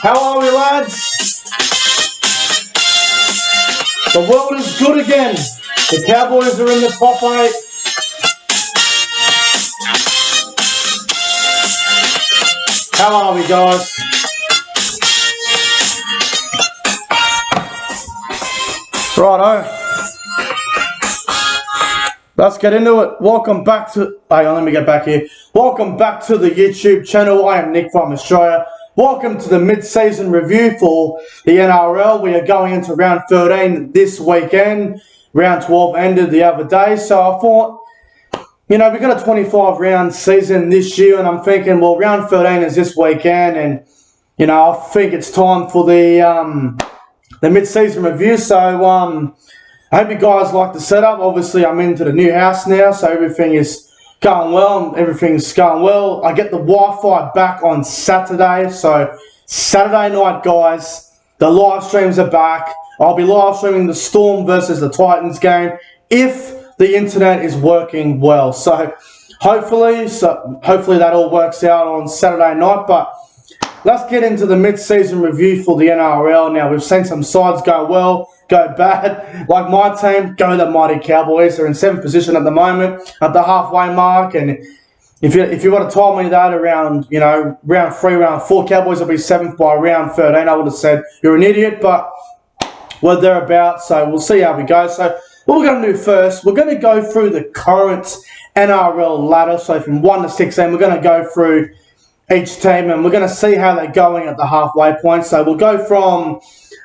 How are we, lads? The world is good again. The Cowboys are in the top 8. How are we, guys? Righto. Let's get into it. Welcome back to... Hang on, let me get back here. Welcome back to the YouTube channel. I am Nick from Australia. Welcome to the mid-season review for the NRL. We are going into round 13 this weekend. Round 12 ended the other day. So I thought, you know, we've got a 25-round season this year. And I'm thinking, well, round 13 is this weekend. And, you know, I think it's time for the mid-season review. So, I hope you guys like the setup. Obviously, I'm into the new house now, so everything is going well. Everything's going well. I get the Wi-Fi back on Saturday, so Saturday night, guys, the live streams are back. I'll be live streaming the Storm versus the Titans game if the internet is working well. So hopefully that all works out on Saturday night. But let's get into the mid-season review for the NRL. Now, we've seen some sides go well, go bad. Like my team, go the mighty Cowboys. They're in 7th position at the moment, at the halfway mark. And if you would have told me that around, you know, round 3, round 4, Cowboys will be 7th by round 13, I would have said, you're an idiot. But we're thereabouts, so we'll see how we go. So what we're going to do first, we're going to go through the current NRL ladder. So from 1 to 16, we're going to go through each team, and we're going to see how they're going at the halfway point. So we'll go from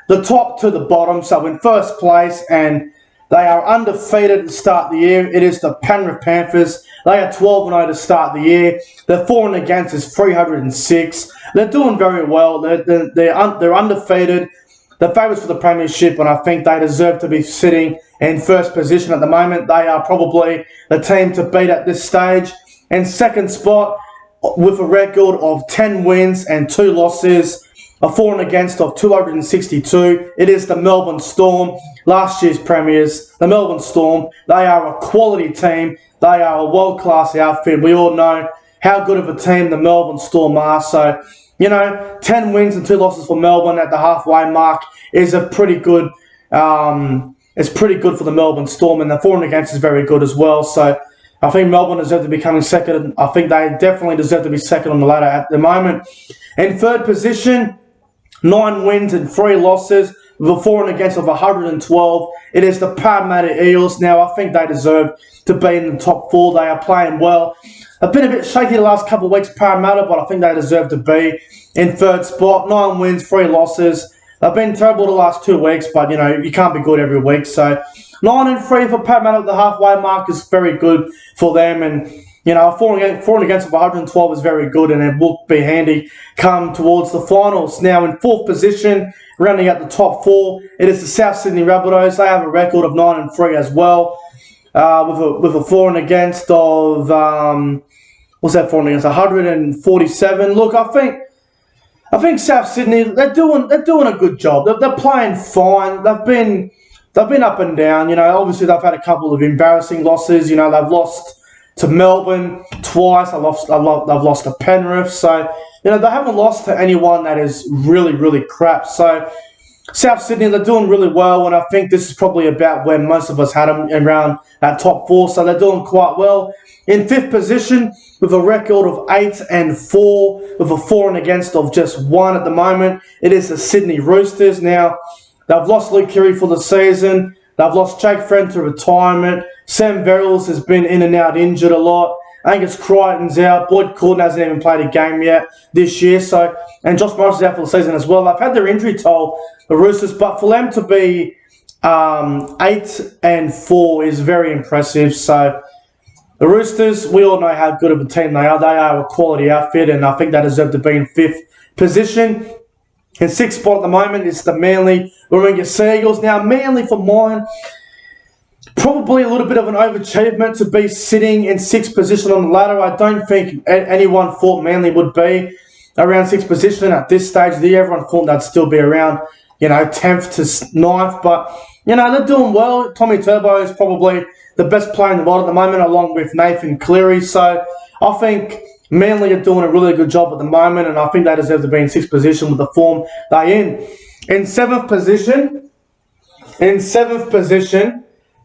the top to the bottom. So in first place, and they are undefeated to start the year, it is the Penrith Panthers. They are 12-0 to start the year. Their for and against is 306. They're doing very well. They're undefeated. They're favourites for the premiership, and I think they deserve to be sitting in first position at the moment. They are probably the team to beat at this stage. And second spot, with a record of 10 wins and 2 losses, a for and against of 262. It is the Melbourne Storm, last year's premiers. The Melbourne Storm, they are a quality team. They are a world-class outfit. We all know how good of a team the Melbourne Storm are. So, you know, 10 wins and 2 losses for Melbourne at the halfway mark is a pretty good. It's pretty good for the Melbourne Storm, and the for and against is very good as well. So I think Melbourne deserve to be coming second. I think they definitely deserve to be second on the ladder at the moment. In third position, 9 wins and 3 losses with a for and against of 112. It is the Parramatta Eels. Now, I think they deserve to be in the top 4. They are playing well. I've been a bit shaky the last couple of weeks, Parramatta, but I think they deserve to be in third spot. 9 wins, 3 losses. They've been terrible the last 2 weeks, but, you know, you can't be good every week. So 9 and 3 for Parramatta at the halfway mark is very good for them. And, you know, a for and against of 112 is very good, and it will be handy come towards the finals. Now, in fourth position, rounding out the top 4, it is the South Sydney Rabbitohs. They have a record of 9 and 3 as well, with a for and against of what's that for and against? 147. Look, I think South Sydney, they're doing a good job. They're playing fine. They've been up and down. You know, obviously they've had a couple of embarrassing losses. You know, they've lost to Melbourne twice. They've lost to Penrith. So, you know, they haven't lost to anyone that is really, really crap. So, South Sydney, they're doing really well, and I think this is probably about where most of us had them around that top 4. So they're doing quite well. In fifth position, with a record of 8 and 4, with a for and against of just 1 at the moment, it is the Sydney Roosters. Now, they've lost Luke Keary for the season. They've lost Jake Friend to retirement. Sam Verrills has been in and out injured a lot. Angus Crichton's out. Boyd Corden hasn't even played a game yet this year. So, and Josh Morris is out for the season as well. They've had their injury toll, the Roosters, but for them to be 8 and 4 is very impressive. So, the Roosters, we all know how good of a team they are. They are a quality outfit, and I think they deserve to be in 5th position. In 6th spot at the moment is the Manly Warringah Seagulls. Now, Manly, for mine, probably a little bit of an overachievement to be sitting in 6th position on the ladder. I don't think anyone thought Manly would be around 6th position at this stage of the year. Everyone thought they'd still be around, you know, 10th to 9th. But, you know, they're doing well. Tommy Turbo is probably the best player in the world at the moment, along with Nathan Cleary. So I think Manly are doing a really good job at the moment, and I think they deserve to be in 6th position with the form they're in. In 7th position,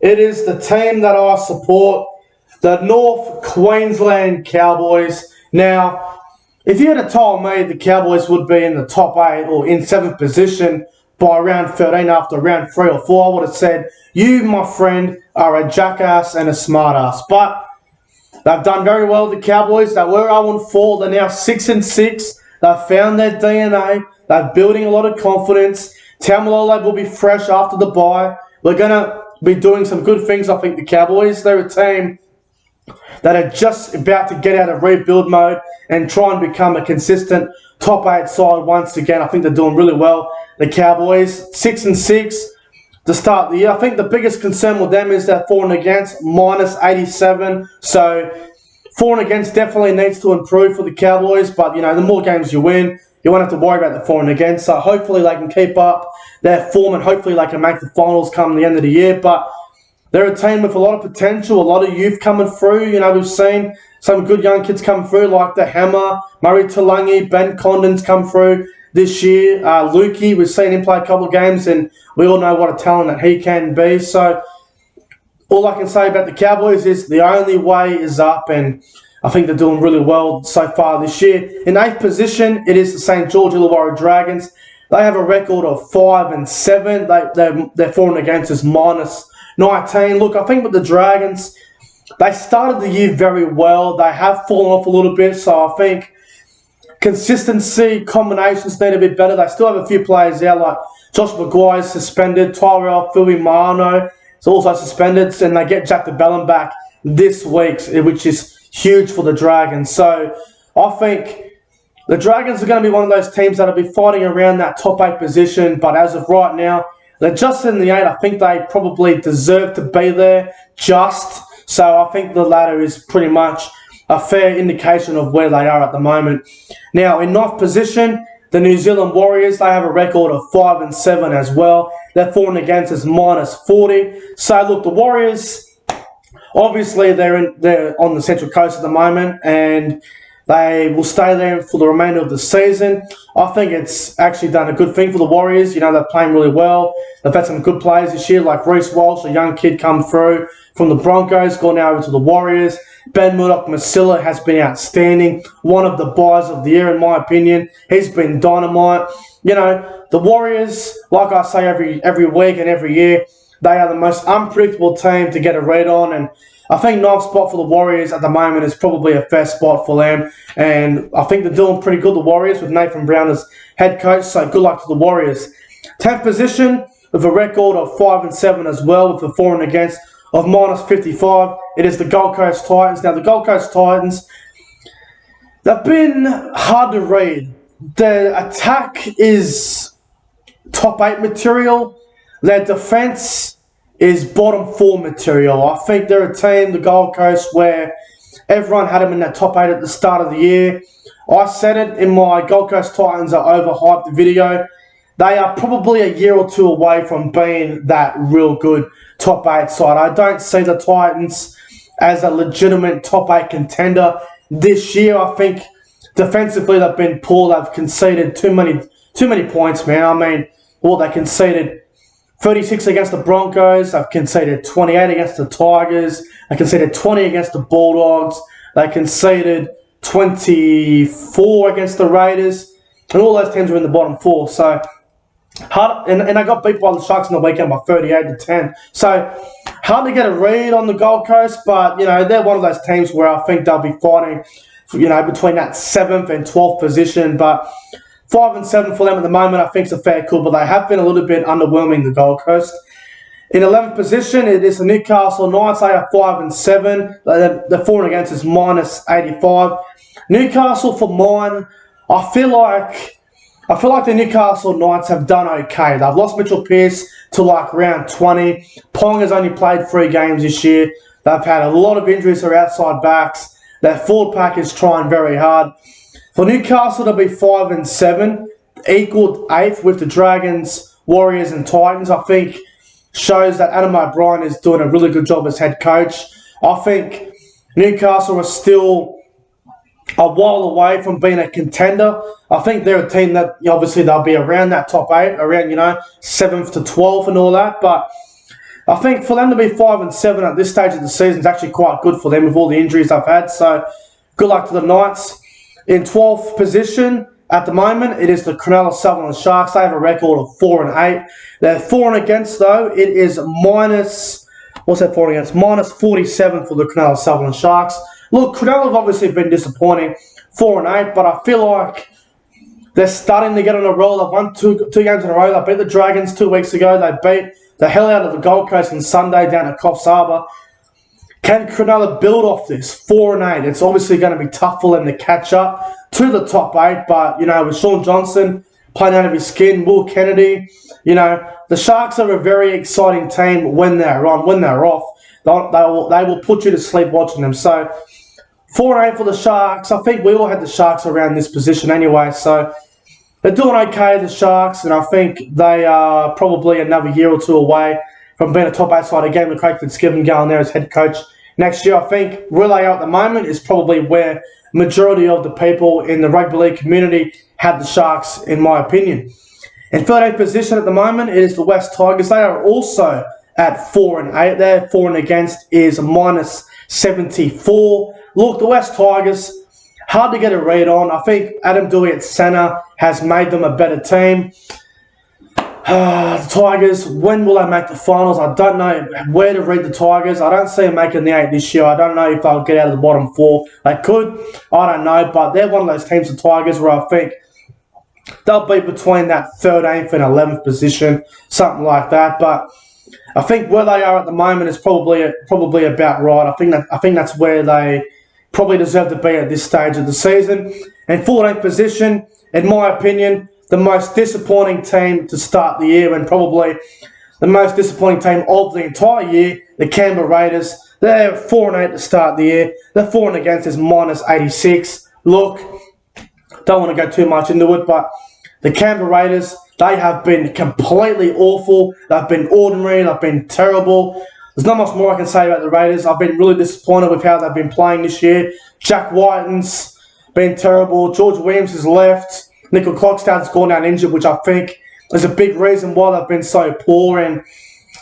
it is the team that I support, the North Queensland Cowboys. Now, if you had told me the Cowboys would be in the top 8 or in 7th position by round 13 after round 3 or 4, I would have said, you, my friend, are a jackass and a smartass. But they've done very well, the Cowboys. They were 0-4. They're now 6-6. They've found their DNA. They're building a lot of confidence. Tamalolo will be fresh after the bye. We're going to be doing some good things, I think, the Cowboys. They're a team that are just about to get out of rebuild mode and try and become a consistent top 8 side once again. I think they're doing really well, the Cowboys. 6-6 to start the year. I think the biggest concern with them is that for and against, -87. So for and against definitely needs to improve for the Cowboys. But, the more games you win, you won't have to worry about the for and against. So hopefully they can keep up their form and hopefully they can make the finals come the end of the year. But they're a team with a lot of potential, a lot of youth coming through. We've seen some good young kids come through like the Hammer, Murray Talangi, Ben Condon's come through this year. Lukey, we've seen him play a couple of games and we all know what a talent that he can be. So all I can say about the Cowboys is the only way is up, and I think they're doing really well so far this year. In 8th position, it is the St. George Illawarra Dragons. They have a record of 5-7. Their for and against is -19. Look, I think with the Dragons, they started the year very well. They have fallen off a little bit, so I think consistency, combinations need a bit better. They still have a few players out, like Josh Maguire's suspended, Tyrell Fuimano is also suspended, and they get Jack DeBellin back this week, which is huge for the Dragons. So I think the Dragons are going to be one of those teams that will be fighting around that top 8 position, but as of right now, they're just in the 8. I think they probably deserve to be there just. So I think the ladder is pretty much a fair indication of where they are at the moment. Now, in 9th position, the New Zealand Warriors, they have a record of 5-7 as well. Their for and against is -40. So look, the Warriors, obviously they're on the Central Coast at the moment, and they will stay there for the remainder of the season. I think it's actually done a good thing for the Warriors. They're playing really well. They've had some good players this year, like Reece Walsh, a young kid come through from the Broncos, gone now over to the Warriors. Ben Murdoch-Masila has been outstanding. One of the buys of the year, in my opinion. He's been dynamite. The Warriors, like I say every week and every year, they are the most unpredictable team to get a read on, and I think 9th spot for the Warriors at the moment is probably a fair spot for them. And I think they're doing pretty good, the Warriors, with Nathan Brown as head coach. So good luck to the Warriors. 10th position with a record of 5-7 as well, with a for and against of -55. It is the Gold Coast Titans. Now, the Gold Coast Titans, they've been hard to read. Their attack is top 8 material. Their defence is bottom 4 material. I think they're a team, the Gold Coast, where everyone had them in that top 8 at the start of the year. I said it in my Gold Coast Titans are overhyped video. They are probably a year or two away from being that real good top 8 side. I don't see the Titans as a legitimate top 8 contender this year. I think defensively they've been poor. They've conceded too many points, man. They conceded 36 against the Broncos. They've conceded 28 against the Tigers. They conceded 20 against the Bulldogs. They conceded 24 against the Raiders. And all those teams are in the bottom 4. So hard, and they got beat by the Sharks on the weekend by 38-10. So hard to get a read on the Gold Coast, but they're one of those teams where I think they'll be fighting, between that 7th and 12th position. But 5-7 for them at the moment, I think, is a fair call, but they have been a little bit underwhelming, the Gold Coast. In 11th position, it is the Newcastle Knights. They are 5-7. The for and against is -85. Newcastle, for mine, I feel like the Newcastle Knights have done okay. They've lost Mitchell Pearce to round 20. Pong has only played 3 games this year. They've had a lot of injuries to their outside backs. Their forward pack is trying very hard. For Newcastle to be 5-7, equaled 8th with the Dragons, Warriors and Titans, I think shows that Adam O'Brien is doing a really good job as head coach. I think Newcastle are still a while away from being a contender. I think they're a team that obviously they'll be around that top 8, around 7th to 12th and all that. But I think for them to be 5-7 at this stage of the season is actually quite good for them with all the injuries they've had. So good luck to the Knights. In 12th position at the moment, it is the Cronulla Sharks. They have a record of 4-8. They're 4 and against though. It is minus, what's that 4 against? Minus 47 for the Cronulla Sharks. Look, Cronulla have obviously been disappointing, 4-8, but I feel like they're starting to get on a roll. They've won two games in a row. They beat the Dragons 2 weeks ago. They beat the hell out of the Gold Coast on Sunday down at Coffs Harbour. Can Cronulla build off this? 4-8. It's obviously going to be tough for them to catch up to the top 8, but, with Sean Johnson playing out of his skin, Will Kennedy, the Sharks are a very exciting team when they're on. When they're off, they will put you to sleep watching them. So 4-8 for the Sharks. I think we all had the Sharks around this position anyway, so they're doing okay, the Sharks, and I think they are probably another year or two away from being a top 8 side again with Craig Fitzgibbon going there as head coach next year. I think where they are at the moment is probably where majority of the people in the rugby league community had the Sharks, in my opinion. In 13th position at the moment, it is the West Tigers. They are also at 4-8. Their 4 and against is minus 74. Look, the West Tigers, hard to get a read on. I think Adam Doueihi at centre has made them a better team. The Tigers, when will they make the finals? I don't know where to read the Tigers. I don't see them making the 8 this year. I don't know if they'll get out of the bottom 4. They could. I don't know. But they're one of those teams, the Tigers, where I think they'll be between that 13th and 11th position, something like that. But I think where they are at the moment is probably about right. I think that's where they probably deserve to be at this stage of the season. And 14th position, in my opinion, the most disappointing team to start the year and probably the most disappointing team of the entire year, the Camber Raiders. They're 4-8 to start the year. Their 4 and against is minus 86. Look, don't want to go too much into it, but the Canberra Raiders, they have been completely awful. They've been ordinary. They've been terrible. There's not much more I can say about the Raiders. I've been really disappointed with how they've been playing this year. Jack Whiten's been terrible. George Williams has left. Nickel Clockstad's gone down injured, which I think is a big reason why they've been so poor. And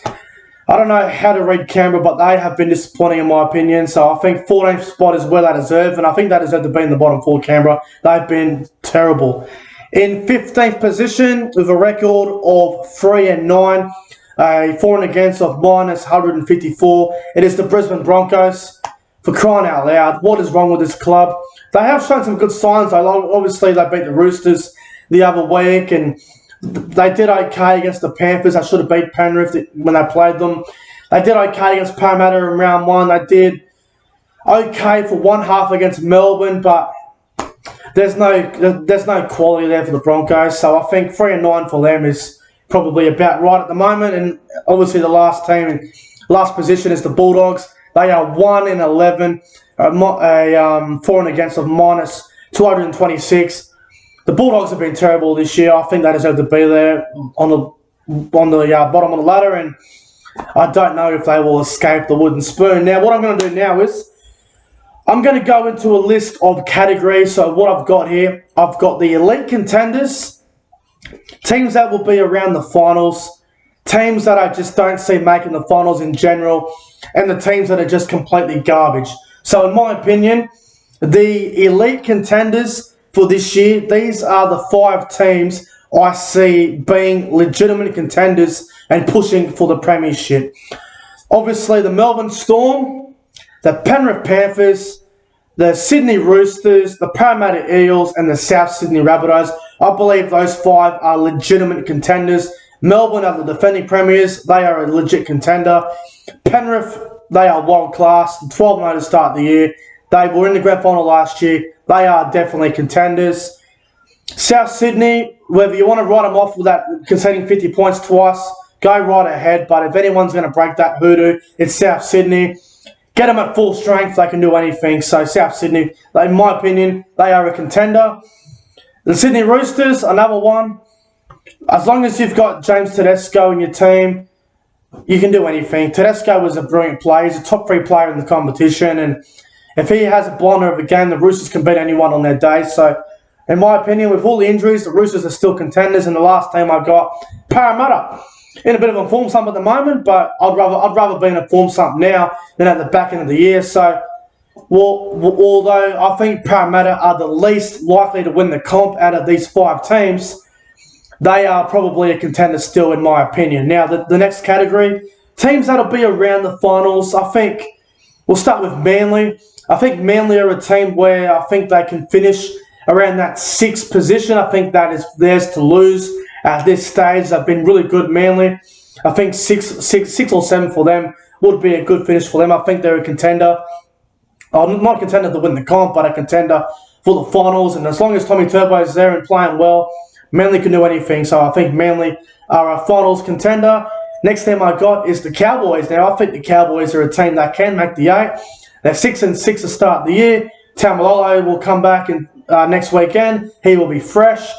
I don't know how to read Canberra, but they have been disappointing in my opinion. So I think 14th spot is where they deserve, and I think they deserve to be in the bottom 4, Canberra. They've been terrible. In 15th position, with a record of 3-9, a 4 and against of minus 154, it is the Brisbane Broncos. For crying out loud, what is wrong with this club? They have shown some good signs. Obviously, they beat the Roosters the other week, and they did okay against the Panthers. They should have beat Penrith when they played them. They did okay against Parramatta in round 1. They did okay for one half against Melbourne, but there's no quality there for the Broncos. So I think 3-9 for them is probably about right at the moment. And obviously, the last position is the Bulldogs. They are 1-11, a 4 and against of minus 226. The Bulldogs have been terrible this year. I think they deserve to be there on the bottom of the ladder, and I don't know if they will escape the wooden spoon. Now, what I'm going to do now is I'm going to go into a list of categories. So what I've got here, I've got the elite contenders, teams that will be around the finals, teams that I just don't see making the finals in general, and the teams that are just completely garbage. So in my opinion, the elite contenders for this year, these are the 5 teams I see being legitimate contenders and pushing for the premiership. Obviously, the Melbourne Storm, the Penrith Panthers, the Sydney Roosters, the Parramatta Eels, and the South Sydney Rabbitohs. I believe those 5 are legitimate contenders. Melbourne are the defending premiers. They are a legit contender. Penrith, they are world class. 12-0 to start the year. They were in the grand final last year. They are definitely contenders. South Sydney, whether you want to write them off with that conceding 50 points twice, go right ahead. But if anyone's going to break that hoodoo, it's South Sydney. Get them at full strength, they can do anything. So South Sydney, in my opinion, they are a contender. The Sydney Roosters, another one. As long as you've got James Tedesco in your team, you can do anything. Tedesco was a brilliant player. He's a top 3 player in the competition. And if he has a blinder of a game, the Roosters can beat anyone on their day. So, in my opinion, with all the injuries, the Roosters are still contenders. And the last team I got, Parramatta, in a bit of a form slump at the moment, but I'd rather be in a form slump now than at the back end of the year. So, although I think Parramatta are the least likely to win the comp out of these 5 teams, they are probably a contender still, in my opinion. Now, the next category, teams that'll be around the finals, I think we'll start with Manly. I think Manly are a team where I think they can finish around that 6th position. I think that is theirs to lose at this stage. They've been really good, Manly. I think 6 or 7 for them would be a good finish for them. I think they're a contender. Not a contender to win the comp, but a contender for the finals. And as long as Tommy Turbo is there and playing well, Manly can do anything. So I think Manly are a finals contender. Next team I got is the Cowboys. Now, I think the Cowboys are a team that can make the 8. They're 6-6 to start the year. Tamalolo will come back next weekend. He will be fresh.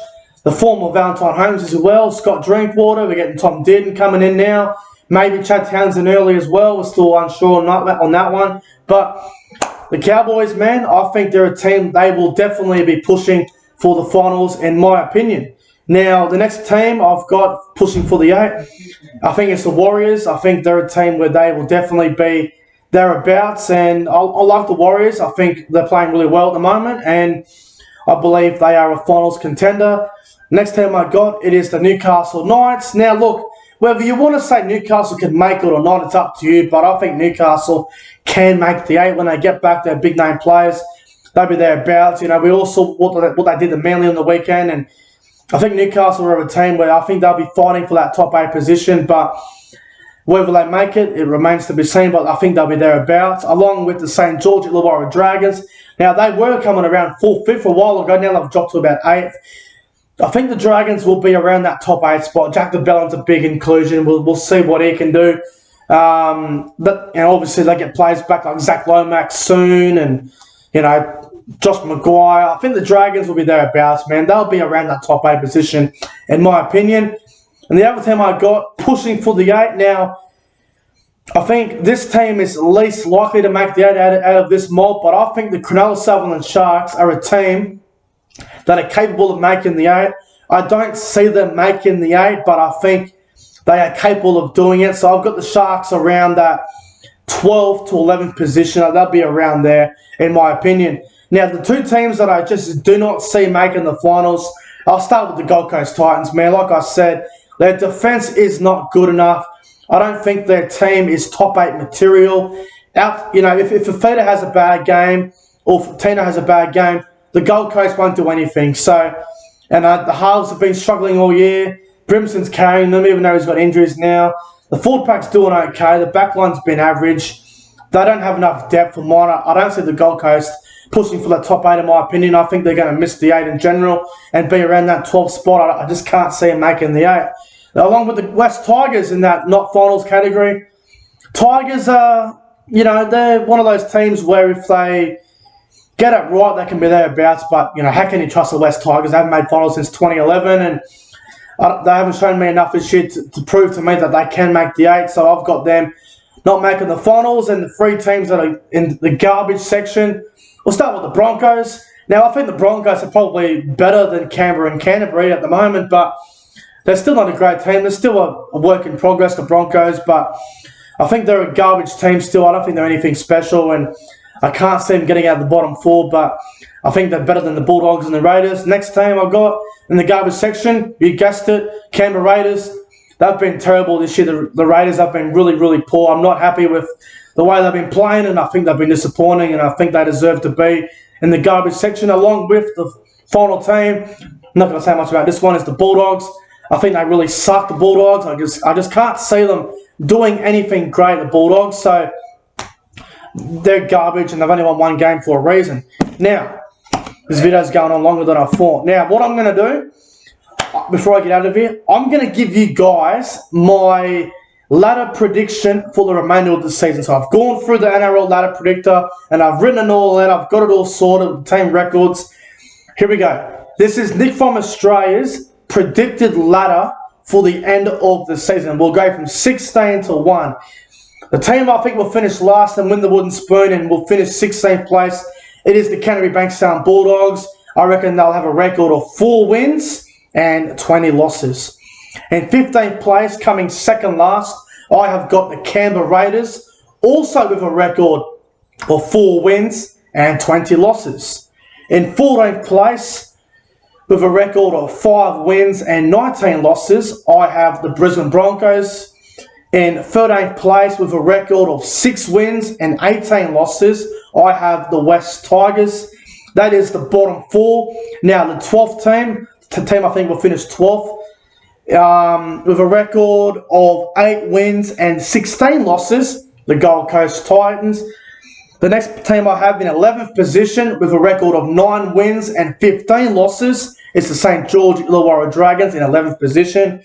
The form of Valentine Holmes as well. Scott Drinkwater. We're getting Tom Dearden coming in now. Maybe Chad Townsend early as well. We're still unsure on that one. But the Cowboys, man, I think they're a team. They will definitely be pushing for the finals, in my opinion. Now, the next team I've got pushing for the 8, I think it's the Warriors. I think they're a team where they will definitely be thereabouts, and I like the Warriors. I think they're playing really well at the moment, and I believe they are a finals contender. Next team I got, it is the Newcastle Knights. Now, look, whether you want to say Newcastle can make it or not, it's up to you, but I think Newcastle can make the 8 when they get back their big-name players. They'll be thereabouts. You know, we all saw what they did to Manly on the weekend, and I think Newcastle are a team where I think they'll be fighting for that top 8 position, but whether they make it, it remains to be seen, but I think they'll be thereabouts, along with the St. George Lovaro Dragons. Now, they were coming around 4th, 5th a while ago. Now they've dropped to about 8th. I think the Dragons will be around that top 8 spot. Jack de Bellin's a big inclusion. We'll see what he can do. But obviously they get players back like Zach Lomax soon, and Josh Maguire. I think the Dragons will be thereabouts, man. They'll be around that top 8 position, in my opinion. And the other team I got pushing for the 8 now, I think this team is least likely to make the 8 out of this mob, but I think the Cronulla Sutherland Sharks are a team that are capable of making the 8. I don't see them making the 8, but I think they are capable of doing it. So I've got the Sharks around that 12th to 11th position. They'll be around there, in my opinion. Now, the 2 teams that I just do not see making the finals, I'll start with the Gold Coast Titans, man. Like I said, their defense is not good enough. I don't think their team is top 8 material. If Fafita has a bad game or if Tino has a bad game, the Gold Coast won't do anything. So, the halves have been struggling all year. Brimson's carrying them, even though he's got injuries now. The forward pack's doing okay. The back line's been average. They don't have enough depth for mine. I don't see the Gold Coast pushing for the top 8, in my opinion. I think they're going to miss the 8 in general and be around that 12th spot. I just can't see them making the 8. Along with the West Tigers in that not finals category. Tigers are, they're one of those teams where if they get it right, they can be thereabouts. But, how can you trust the West Tigers? They haven't made finals since 2011, and they haven't shown me enough this year to prove to me that they can make the 8. So I've got them not making the finals, and the 3 teams that are in the garbage section. We'll start with the Broncos. Now, I think the Broncos are probably better than Canberra and Canterbury at the moment, but they're still not a great team. They're still a work in progress, the Broncos, but I think they're a garbage team still. I don't think they're anything special, and I can't see them getting out of the bottom 4, but I think they're better than the Bulldogs and the Raiders. Next team I've got in the garbage section, you guessed it, Camber Raiders. They've been terrible this year. The Raiders have been really, really poor. I'm not happy with the way they've been playing, and I think they've been disappointing, and I think they deserve to be in the garbage section, along with the final team. I'm not going to say much about this one. It's the Bulldogs. I think they really suck, the Bulldogs. I just can't see them doing anything great, the Bulldogs. So they're garbage, and they've only won 1 game for a reason. Now, this video's going on longer than I thought. Now, what I'm going to do, before I get out of here, I'm going to give you guys my ladder prediction for the remainder of the season. So I've gone through the Nrl Ladder Predictor, and I've written it all out. I've got it all sorted, team records. Here we go. This is Nick from Australia's predicted ladder for the end of the season. We'll go from 16 to 1. The team I think will finish last and win the wooden spoon and will finish 16th place. It is the Canterbury Bankstown Bulldogs. I reckon they'll have a record of 4 wins and 20 losses. In 15th place, coming second last, I have got the Camber Raiders, also with a record of 4 wins and 20 losses. In 14th place, with a record of 5 wins and 19 losses, I have the Brisbane Broncos. In 13th place, with a record of 6 wins and 18 losses, I have the West Tigers. That is the bottom 4. Now, the 12th team, I think will finish 12th, with a record of 8 wins and 16 losses, the Gold Coast Titans. The next team I have in 11th position with a record of 9 wins and 15 losses is the St. George Illawarra Dragons in 11th position.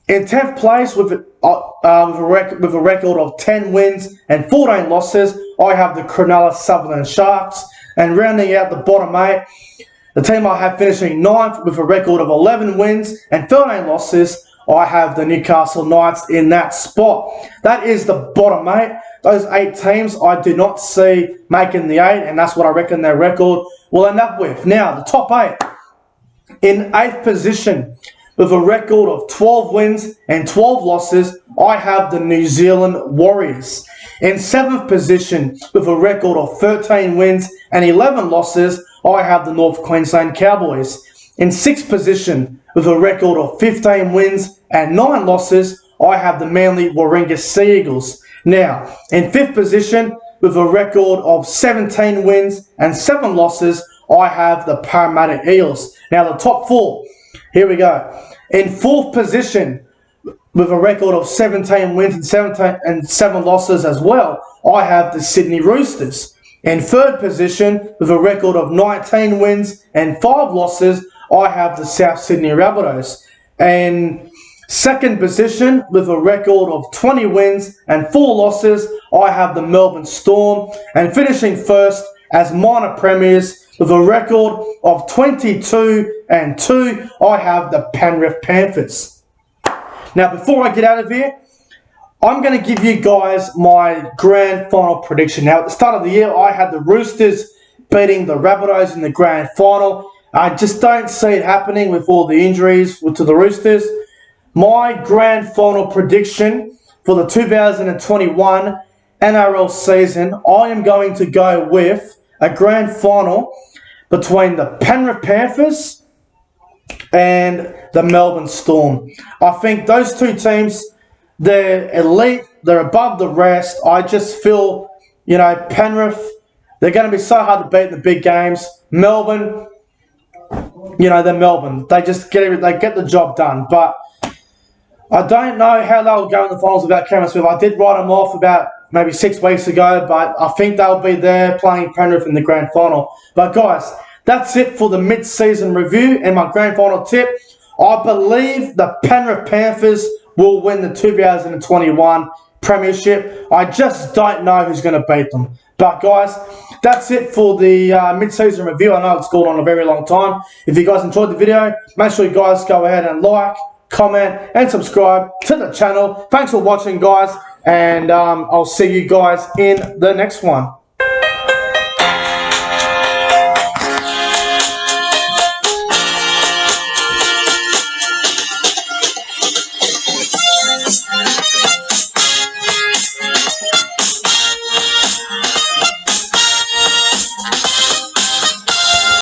In 10th place with a record of 10 wins and 14 losses, I have the Cronulla Sutherland Sharks. And rounding out the bottom 8, the team I have finishing 9th with a record of 11 wins and 13 losses, I have the Newcastle Knights in that spot. That is the bottom 8. Those 8 teams I do not see making the 8, and that's what I reckon their record will end up with. Now, the top 8. In 8th position, with a record of 12 wins and 12 losses, I have the New Zealand Warriors. In 7th position, with a record of 13 wins and 11 losses, I have the North Queensland Cowboys. In 6th position, with a record of 15 wins and 9 losses, I have the Manly Warringah Sea Eagles. Now, in 5th position, with a record of 17 wins and 7 losses, I have the Parramatta Eels. Now, the top 4. Here we go. In 4th position, with a record of 17 wins and 7 losses as well, I have the Sydney Roosters. In 3rd position, with a record of 19 wins and 5 losses, I have the South Sydney Rabbitohs. In 2nd position, with a record of 20 wins and 4 losses, I have the Melbourne Storm. And finishing 1st as minor premiers, with a record of 22 and 2, I have the Penrith Panthers. Now, before I get out of here, I'm going to give you guys my grand final prediction. Now, at the start of the year, I had the Roosters beating the Rabbitohs in the grand final. I just don't see it happening with all the injuries to the Roosters. My grand final prediction for the 2021 NRL season, I am going to go with a grand final between the Penrith Panthers and the Melbourne Storm. I think those 2 teams, they're elite, they're above the rest. I just feel, Penrith, they're going to be so hard to beat in the big games. Melbourne, they're Melbourne. They just get the job done. But I don't know how they'll go in the finals without Cameron Smith. I did write them off about maybe 6 weeks ago, but I think they'll be there playing Penrith in the grand final. But guys, that's it for the mid-season review and my grand final tip. I believe the Penrith Panthers will win the 2021 Premiership. I just don't know who's going to beat them. But guys, that's it for the mid-season review. I know it's gone on a very long time. If you guys enjoyed the video, make sure you guys go ahead and like, comment, and subscribe to the channel. Thanks for watching, guys. And I'll see you guys in the next one.